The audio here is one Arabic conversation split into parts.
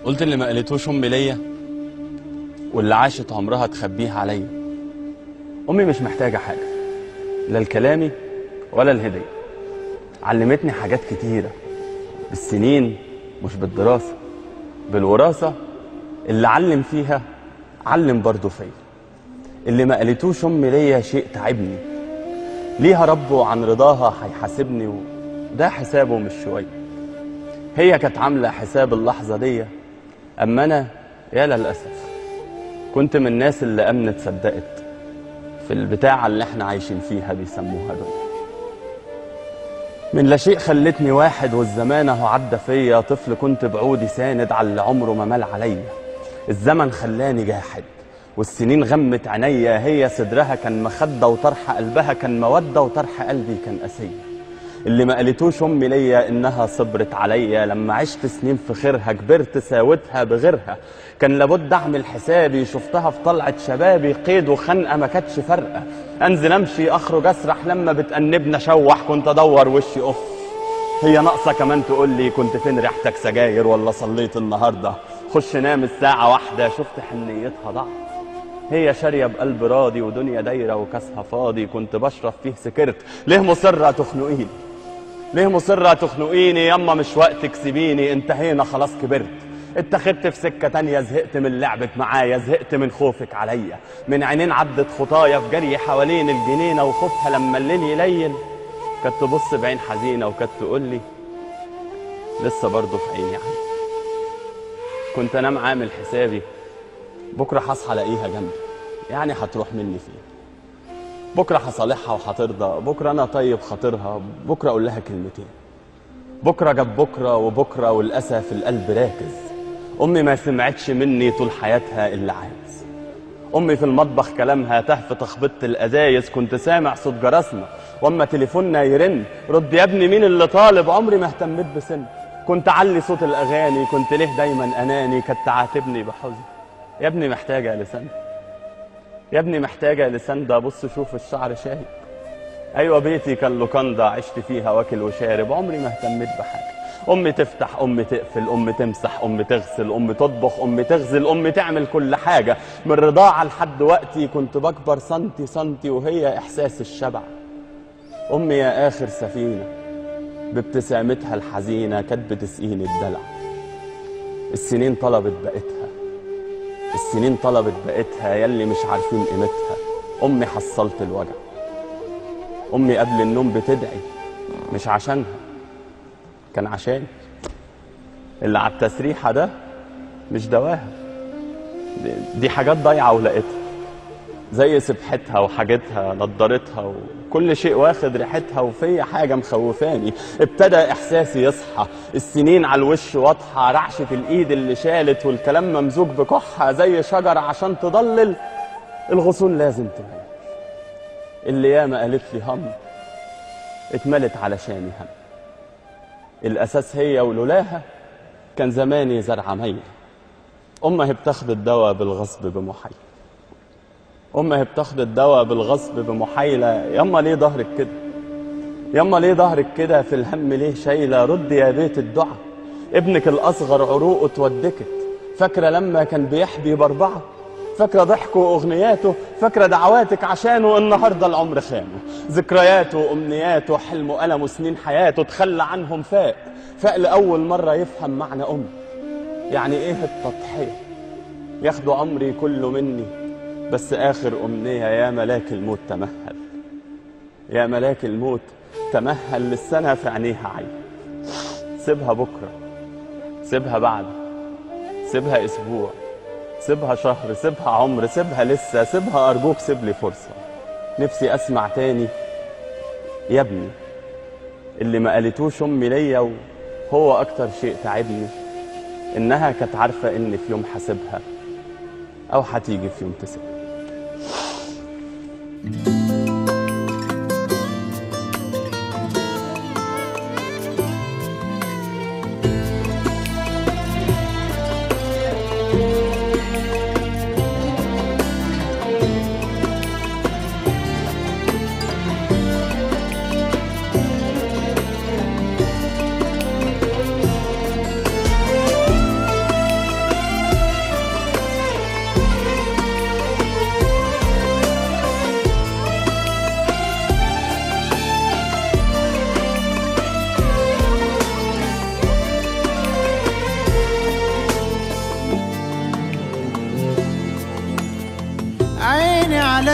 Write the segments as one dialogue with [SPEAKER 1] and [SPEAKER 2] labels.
[SPEAKER 1] قلت اللي ما قالتوش امي ليا واللي عاشت عمرها تخبيه عليا. امي مش محتاجه حاجه، لا الكلامي ولا الهديه. علمتني حاجات كتيره بالسنين مش بالدراسه، بالوراثه. اللي علم فيها علم برضه فيا. اللي ما قالتوش امي ليا شيء تعبني، ليها ربه عن رضاها هيحاسبني، وده حسابه مش شويه. هي كانت عامله حساب اللحظه دي، اما انا يا للاسف كنت من الناس اللي امنت صدقت في البتاعه اللي احنا عايشين فيها بيسموها دنيا. من لا شيء خلتني واحد، والزمان اهو عدى فيا طفل كنت بعودي ساند على اللي عمره ما مال عليا. الزمن خلاني جاحد والسنين غمت عينيا، هي صدرها كان مخده وطرح قلبها كان موده وطرح قلبي كان قاسيه. اللي ما قالتوش امي ليا انها صبرت عليا، لما عشت سنين في خيرها كبرت ساوتها بغيرها. كان لابد اعمل حسابي، شفتها في طلعه شبابي قيد وخنقه ما كانتش فارقه. انزل امشي اخرج اسرح، لما بتأنبنا شوح كنت ادور وشي اوف. هي ناقصه كمان تقول لي كنت فين ريحتك سجاير ولا صليت النهارده. خش نام الساعه واحدة، شفت حنيتها ضعف. هي شاريه بقلب راضي ودنيا دايره وكاسها فاضي، كنت بشرب فيه سكرت. ليه مصره تخنقيني؟ ليه مصرة تخنقيني؟ يما مش وقتك سيبيني، انتهينا خلاص كبرت. اتخذت في سكة تانية، زهقت من لعبك معايا، زهقت من خوفك عليا. من عينين عدت خطايا في جري حوالين الجنينة، وخوفها لما الليل يليل كانت تبص بعين حزينة وكانت تقول لي لسه برضه في عيني عين. كنت انام عامل حسابي بكرة هصحى الاقيها جنبي، يعني هتروح مني فين؟ بكرة هصالحها وهترضى، بكرة أنا طيب خاطرها، بكرة أقول لها كلمتين. بكرة جاب بكرة وبكرة والأسى في القلب راكز. أمي ما سمعتش مني طول حياتها إلا عايز. أمي في المطبخ كلامها تهف تخبط الأزايز، كنت سامع صوت جرسنا وأما تليفوننا يرن رد يا ابني مين اللي طالب. عمري ما اهتميت بسن، كنت أعلي صوت الأغاني. كنت ليه دايما أناني، كانت تعاتبني بحزن. يا ابني محتاجة لسان، يا ابني محتاجة لسان، ده بص شوف الشعر شايب. أيوة بيتي كان لوكاندا عشت فيها واكل وشارب، عمري ما اهتميت بحاجة. أمي تفتح، أمي تقفل، أمي تمسح، أمي تغسل، أمي تطبخ، أمي تغزل، أمي تعمل كل حاجة. من رضاعة لحد وقتي كنت بكبر سنتي سنتي، وهي إحساس الشبع. أمي يا آخر سفينة بابتسامتها الحزينة كانت بتسقيني الدلع. السنين طلبت بقتها، السنين طلبت بقتها، يلي مش عارفين قيمتها. أمي حصلت الوجع. أمي قبل النوم بتدعي مش عشانها، كان عشاني. اللي على التسريحة ده مش دواها، دي حاجات ضايعة ولقيتها، زي سبحتها وحاجتها نضارتها وكل شيء واخد ريحتها. وفي حاجة مخوفاني، ابتدى إحساسي يصحى. السنين على الوش واضحة، رعشة الإيد اللي شالت والكلام ممزوج بكحة. زي شجرة عشان تضلل الغصون لازم تميل. اللي ياما قالت لي هم اتملت علشاني هم. الأساس هي ولولاها كان زماني زرعة مية. أمها بتاخد الدواء بالغصب بمحايلة، أمها بتاخد الدواء بالغصب بمحايلة. يما ليه ظهرك كده؟ يما ليه ظهرك كده؟ في الهم ليه شايلة؟ رد يا بيت الدعاء، ابنك الأصغر عروقه اتودكت. فاكرة لما كان بيحبي بأربعة؟ فاكرة ضحكه وأغنياته؟ فاكرة دعواتك عشانه؟ النهاردة العمر خانه. ذكرياته وأمنياته حلمه ألم وسنين حياته تخلى عنهم. فاق لأول مرة يفهم معنى أم، يعني إيه التضحية. ياخدوا عمري كله مني بس آخر أمنية، يا ملاك الموت تمهل، يا ملاك الموت تمهل. للسنة في عينيها عين. سيبها بكرة، سيبها بعد، سيبها أسبوع، سيبها شهر، سيبها عمر، سيبها لسه، سيبها أرجوك سيب لي فرصة. نفسي أسمع تاني يا ابني اللي ما قالتوش أمي ليا. وهو أكتر شيء تعبني إنها كانت عارفة إن في يوم حاسبها أو هتيجي في يوم تسيبها.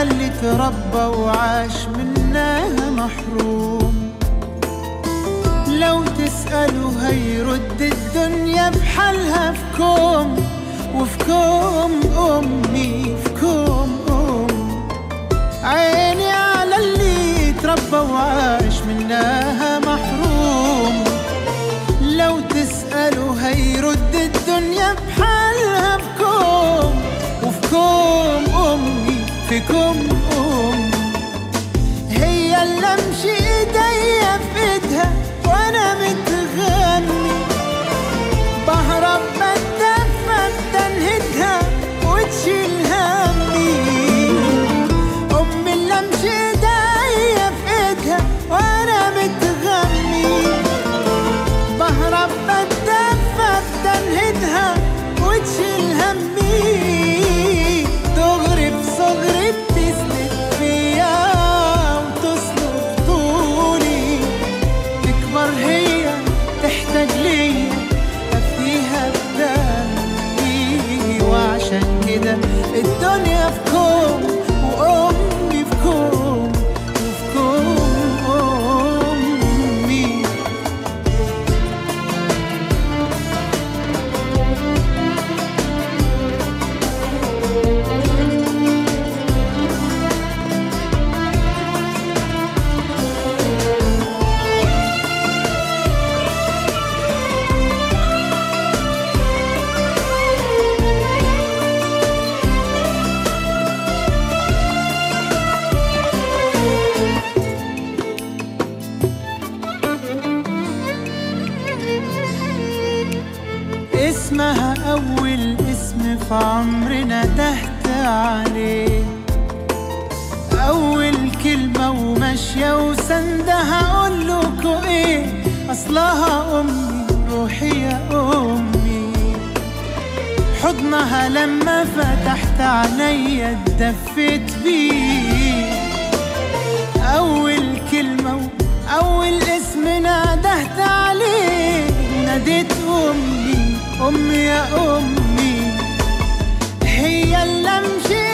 [SPEAKER 2] على اللي تربى وعاش منها محروم. لو تسأله هيرد الدنيا بحالها في كوم، وفي كوم أمي، في كوم عيني على اللي تربى وعاش منها محروم. لو تسأله هيرد الدنيا بحالها بكوم، وفي كوم أمي، في كوم هي اللي امشي ايديا في ايدها وانا متغني، بهرب بتدفى بتنهدها وتشيل همي. امي اللي امشي ايديا في ايدها وانا متغني، بهرب بتدفى بتنهدها وتشيل همي. دغري بصغري بتسند فيا وتصلب طولي، تكبر هي تحتاج ليا افديها بدمي. وعشان كده الدنيا في كوم وامي في كوم، وفي كوم امي. اسمها أول اسم في عمرنا تحت عليه، أول كلمة وماشية وسندها أقولكوا إيه، أصلها أمي روحي يا أمي. حضنها لما فتحت عليا اتدفيت بيه، أول كلمة وأول اسم نادهت عليه، ناديت أمي، أمي يا أمي. هي اللي امشي